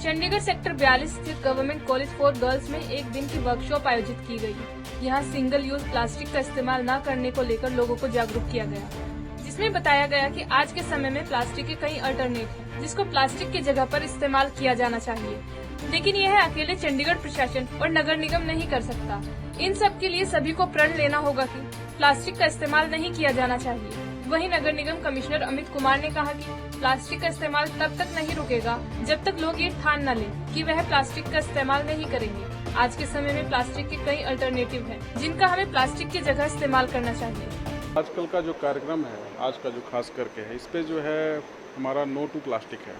Chandigarh sector 42 स्थित government college for girls में एक दिन की वर्कशॉप आयोजित की गई। यहां सिंगल यूज प्लास्टिक का इस्तेमाल न करने को लेकर लोगों को जागरूक किया गया, जिसमें बताया गया कि आज के समय में प्लास्टिक के कई अल्टरनेट हैं, जिसको प्लास्टिक की जगह पर इस्तेमाल किया जाना चाहिए। लेकिन यह अकेले चंडीगढ़ प्रशासन और नगर निगम नहीं कर सकता। इन सब के लिए सभी को प्रण लेना होगा कि प्लास्टिक का इस्तेमाल नहीं किया जाना चाहिए। वहीं नगर निगम कमिश्नर अमित कुमार ने कहा कि प्लास्टिक का इस्तेमाल तब तक नहीं रुकेगा जब तक लोग ये ठान न लें कि वह प्लास्टिक का इस्तेमाल नहीं करेंगे। आज के समय में प्लास्टिक के कई अल्टरनेटिव हैं, जिनका हमें प्लास्टिक की जगह इस्तेमाल करना चाहिए। आजकल का जो कार्यक्रम है, आज का जो खास करके है, इस पे जो है हमारा नो टू प्लास्टिक है,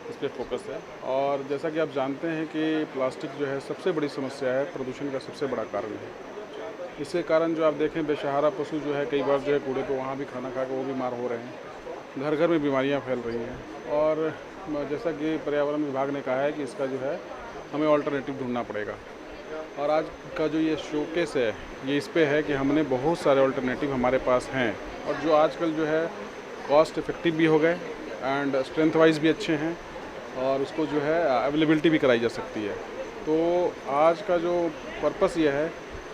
इस पे फोकस है। और जैसा कि आप जानते हैं कि प्लास्टिक जो है सबसे बड़ी समस्या है, प्रदूषण का सबसे बड़ा कारण है। इसके कारण जो आप देखें बेसहारा पशु जो है कई बार जो है कूड़े को वहाँ भी खाना खा के वो बीमार हो रहे हैं, घर घर में बीमारियाँ फैल रही हैं। और जैसा कि पर्यावरण विभाग ने कहा है कि इसका जो है हमें ऑल्टरनेटिव ढूंढना पड़ेगा। और आज का जो ये शोकेस है ये इस पे है कि हमने बहुत सारे ऑल्टरनेटिव हमारे पास हैं, और जो आजकल जो है कॉस्ट इफ़ेक्टिव भी हो गए एंड स्ट्रेंथ वाइज भी अच्छे हैं, और उसको जो है अवेलेबिलिटी भी कराई जा सकती है। तो आज का जो पर्पस ये है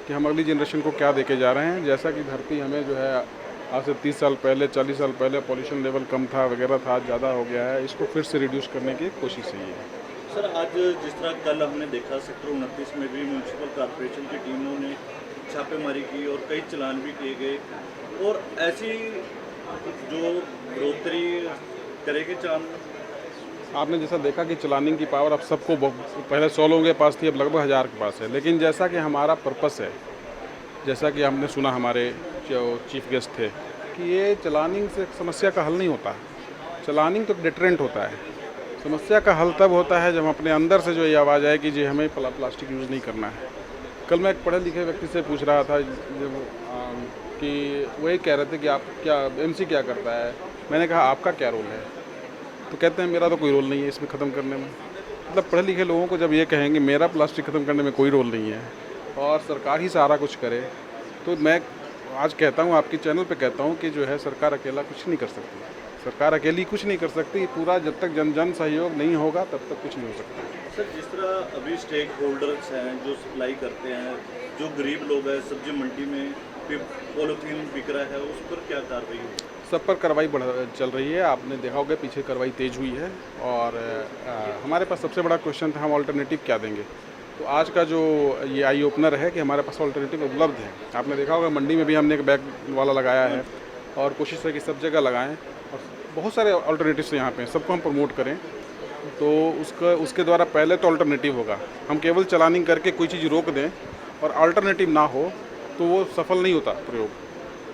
कि हम अगली जनरेशन को क्या देके जा रहे हैं। जैसा कि धरती हमें जो है आज से 30 साल पहले, 40 साल पहले पॉल्यूशन लेवल कम था वगैरह था, आज ज़्यादा हो गया है, इसको फिर से रिड्यूस करने की कोशिश है ये। सर, आज जिस तरह कल हमने देखा सेक्टर 29 में भी म्यूनसिपल कॉर्पोरेशन की टीमों ने छापेमारी की और कई चालान भी किए गए, और ऐसी जो बढ़ोतरी करेगी चालान। आपने जैसा देखा कि चलानिंग की पावर अब सबको पहले 100 लोगों के पास थी, अब लगभग 1000 के पास है। लेकिन जैसा कि हमारा पर्पस है, जैसा कि हमने सुना हमारे जो चीफ गेस्ट थे कि ये चलानिंग से समस्या का हल नहीं होता। चलानिंग तो डिटरेंट होता है, समस्या का हल तब होता है जब अपने अंदर से जो ये आवाज़ आए कि जी हमें प्लास्टिक यूज़ नहीं करना है। कल मैं एक पढ़े लिखे व्यक्ति से पूछ रहा था कि वही कह रहे थे कि आप क्या MC क्या करता है। मैंने कहा आपका क्या रोल है, तो कहते हैं मेरा तो कोई रोल नहीं है इसमें ख़त्म करने में। मतलब पढ़े लिखे लोगों को जब ये कहेंगे मेरा प्लास्टिक ख़त्म करने में कोई रोल नहीं है और सरकार ही सारा कुछ करे, तो मैं आज कहता हूँ, आपके चैनल पे कहता हूँ कि जो है सरकार अकेला कुछ नहीं कर सकती। सरकार अकेली कुछ नहीं कर सकती, पूरा जब तक जन सहयोग नहीं होगा तब तक कुछ नहीं हो सकता। सर, जिस तरह अभी स्टेक होल्डर्स हैं जो सप्लाई करते हैं, जो गरीब लोग हैं, सब्जी मंडी में पॉलीथीन बिक रहा है, उस पर क्या कार्रवाई होगी? सब पर कार्रवाई चल रही है। आपने देखा होगा पीछे कार्रवाई तेज हुई है। और हमारे पास सबसे बड़ा क्वेश्चन था हम ऑल्टरनेटिव क्या देंगे। तो आज का जो ये आई ओपनर है कि हमारे पास ऑल्टरनेटिव उपलब्ध है। आपने देखा होगा मंडी में भी हमने एक बैग वाला लगाया है, और कोशिश है कि सब जगह लगाएं, और बहुत सारे ऑल्टरनेटिव्स यहाँ पे सबको हम प्रमोट करें। तो उसके द्वारा पहले तो ऑल्टरनेटिव होगा। हम केवल चलानिंग करके कोई चीज़ रोक दें और अल्टरनेटिव ना हो तो वो सफल नहीं होता प्रयोग।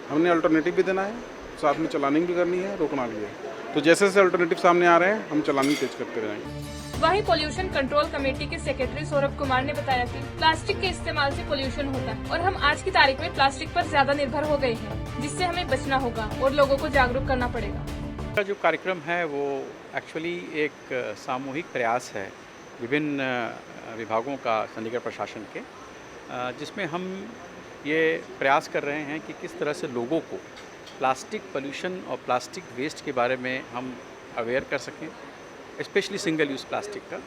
हमने अल्टरनेटिव भी देना है, साथ में चलानिंग भी करनी है, रोकना भी है। तो जैसे जैसे अल्टरनेटिव सामने आ रहे हैं हम चलानिंग तेज करते रहेंगे। वहीं पोल्यूशन कंट्रोल कमेटी के सेक्रेटरी सौरभ कुमार ने बताया कि प्लास्टिक के इस्तेमाल से पोल्यूशन होता है, और हम आज की तारीख में प्लास्टिक पर ज्यादा निर्भर हो गए हैं, जिससे हमें बचना होगा और लोगों को जागरूक करना पड़ेगा। का जो कार्यक्रम है वो एक्चुअली एक सामूहिक प्रयास है विभिन्न विभागों का चंडीगढ़ प्रशासन के, जिसमें हम ये प्रयास कर रहे हैं कि किस तरह से लोगों को प्लास्टिक पोल्यूशन और प्लास्टिक वेस्ट के बारे में हम अवेयर कर सकें, स्पेशली सिंगल यूज़ प्लास्टिक का,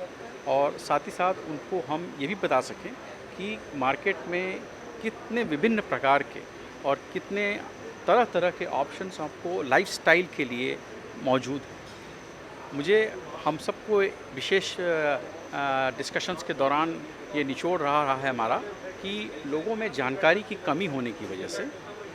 और साथ ही साथ उनको हम ये भी बता सकें कि मार्केट में कितने विभिन्न प्रकार के और कितने तरह तरह के ऑप्शंस आपको लाइफस्टाइल के लिए मौजूद हैं। मुझे हम सबको विशेष डिस्कशंस के दौरान ये निचोड़ रहा है हमारा कि लोगों में जानकारी की कमी होने की वजह से,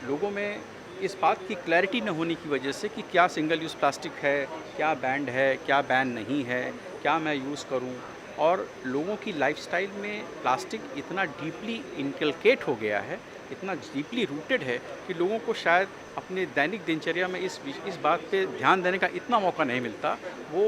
लोगों में इस बात की क्लैरिटी न होने की वजह से कि क्या सिंगल यूज़ प्लास्टिक है, क्या बैंड है, क्या बैन नहीं है, क्या मैं यूज़ करूं, और लोगों की लाइफस्टाइल में प्लास्टिक इतना डीपली इनकलकेट हो गया है, इतना डीपली रूटेड है कि लोगों को शायद अपने दैनिक दिनचर्या में इस बात पे ध्यान देने का इतना मौका नहीं मिलता। वो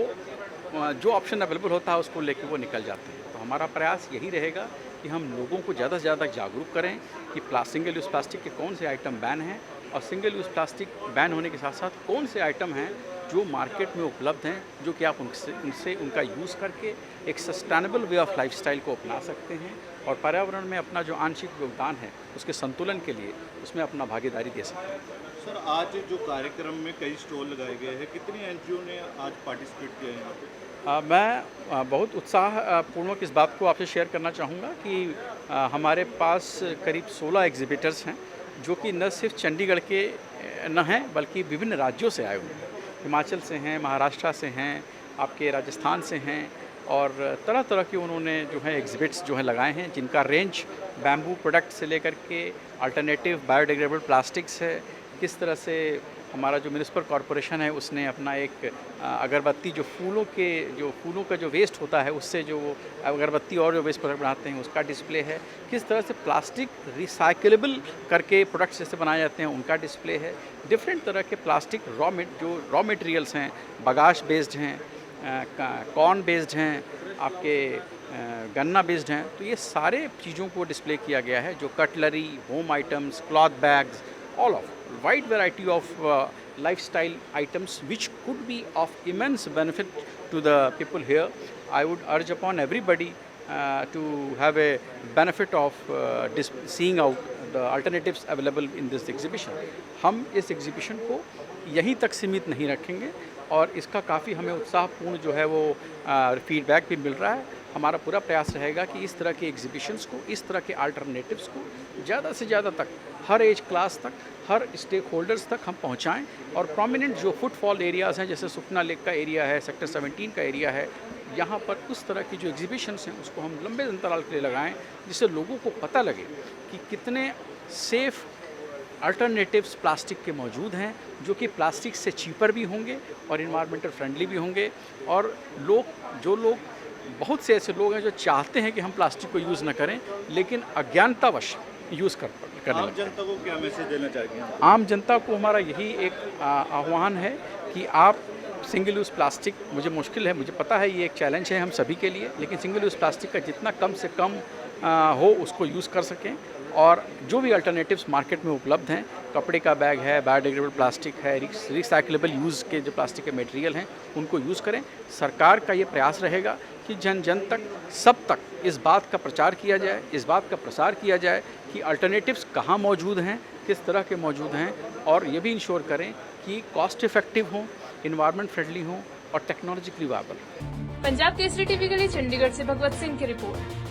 जो ऑप्शन अवेलेबल होता है उसको लेके वो निकल जाते हैं। तो हमारा प्रयास यही रहेगा कि हम लोगों को ज़्यादा से ज़्यादा जागरूक करें कि सिंगल यूज़ प्लास्टिक के कौन से आइटम बैन हैं, और सिंगल यूज़ प्लास्टिक बैन होने के साथ साथ कौन से आइटम हैं जो मार्केट में उपलब्ध हैं, जो कि आप उनसे उनका यूज़ करके एक सस्टेनेबल वे ऑफ लाइफस्टाइल को अपना सकते हैं, और पर्यावरण में अपना जो आंशिक योगदान है उसके संतुलन के लिए उसमें अपना भागीदारी दे सकते हैं। सर आज जो कार्यक्रम में कई स्टॉल लगाए गए हैं, कितनी एनजीओ ने आज पार्टिसिपेट किया है यहाँ पे? मैं बहुत उत्साहपूर्वक इस बात को आपसे शेयर करना चाहूँगा कि हमारे पास करीब 16 एग्जिबिटर्स हैं जो कि न सिर्फ चंडीगढ़ के न हैं बल्कि विभिन्न राज्यों से आए हुए हैं। हिमाचल से हैं, महाराष्ट्र से हैं, आपके राजस्थान से हैं और तरह तरह के उन्होंने जो है एग्जिबिट्स जो हैं लगाए हैं जिनका रेंज बैम्बू प्रोडक्ट से लेकर के अल्टरनेटिव बायोडिग्रेडेबल प्लास्टिक्स है। किस तरह से हमारा जो म्यूनिसिपल कॉरपोरेशन है उसने अपना एक अगरबत्ती जो फूलों का जो वेस्ट होता है उससे जो अगरबत्ती और जो वेस्ट प्रोडक्ट बनाते हैं उसका डिस्प्ले है। किस तरह से प्लास्टिक रिसाइकलेबल करके प्रोडक्ट्स जैसे बनाए जाते हैं उनका डिस्प्ले है। डिफरेंट तरह के प्लास्टिक रॉ मटेरियल्स हैं, बगाश बेस्ड हैं, कॉर्न बेस्ड हैं, आपके गन्ना बेस्ड हैं, तो ये सारे चीज़ों को डिस्प्ले किया गया है। जो cutlery, home items, cloth bags, all of wide variety of lifestyle items which could be of immense benefit to the people here. I would urge upon everybody to have a benefit of seeing out the alternatives available in this exhibition. हम इस exhibition को यहीं तक सीमित नहीं रखेंगे और इसका काफ़ी हमें उत्साहपूर्ण जो है वो फीडबैक भी मिल रहा है। हमारा पूरा प्रयास रहेगा कि इस तरह के एग्जीबिशंस को, इस तरह के अल्टरनेटिव्स को ज़्यादा से ज़्यादा तक हर एज क्लास तक, हर स्टेक होल्डर्स तक हम पहुंचाएं और प्रोमिनेंट जो फुटफॉल एरियाज़ हैं जैसे सुखना लेक का एरिया है, सेक्टर 17 का एरिया है, यहाँ पर उस तरह की जो एग्जीबिशंस हैं उसको हम लंबे अंतराल के लिए लगाएं जिससे लोगों को पता लगे कि कितने सेफ़ अल्टरनेटिव्स प्लास्टिक के मौजूद हैं जो कि प्लास्टिक से चीपर भी होंगे और इन्वायरमेंटल फ्रेंडली भी होंगे। और बहुत से ऐसे लोग हैं जो चाहते हैं कि हम प्लास्टिक को यूज़ न करें लेकिन अज्ञानतावश यूज़ करने आम जनता को क्या मैसेज देना चाहिए? आम जनता को हमारा यही एक आह्वान है कि आप सिंगल यूज़ प्लास्टिक, मुझे मुश्किल है, मुझे पता है ये एक चैलेंज है हम सभी के लिए, लेकिन सिंगल यूज़ प्लास्टिक का जितना कम से कम हो उसको यूज़ कर सकें और जो भी अल्टरनेटिव्स मार्केट में उपलब्ध हैं, कपड़े का बैग है, बायोडिग्रेडेबल प्लास्टिक है, रिसाइकलेबल यूज़ के जो प्लास्टिक के मटेरियल हैं उनको यूज़ करें। सरकार का ये प्रयास रहेगा कि जन जन तक, सब तक इस बात का प्रचार किया जाए, इस बात का प्रसार किया जाए कि अल्टरनेटिव्स कहाँ मौजूद हैं, किस तरह के मौजूद हैं और ये भी इंश्योर करें कि कॉस्ट इफ़ेक्टिव हों, इन्वायरमेंट फ्रेंडली हों और technologically viable. Punjab Kesari TV के लिए चंडीगढ़ से भगवत सिंह की रिपोर्ट।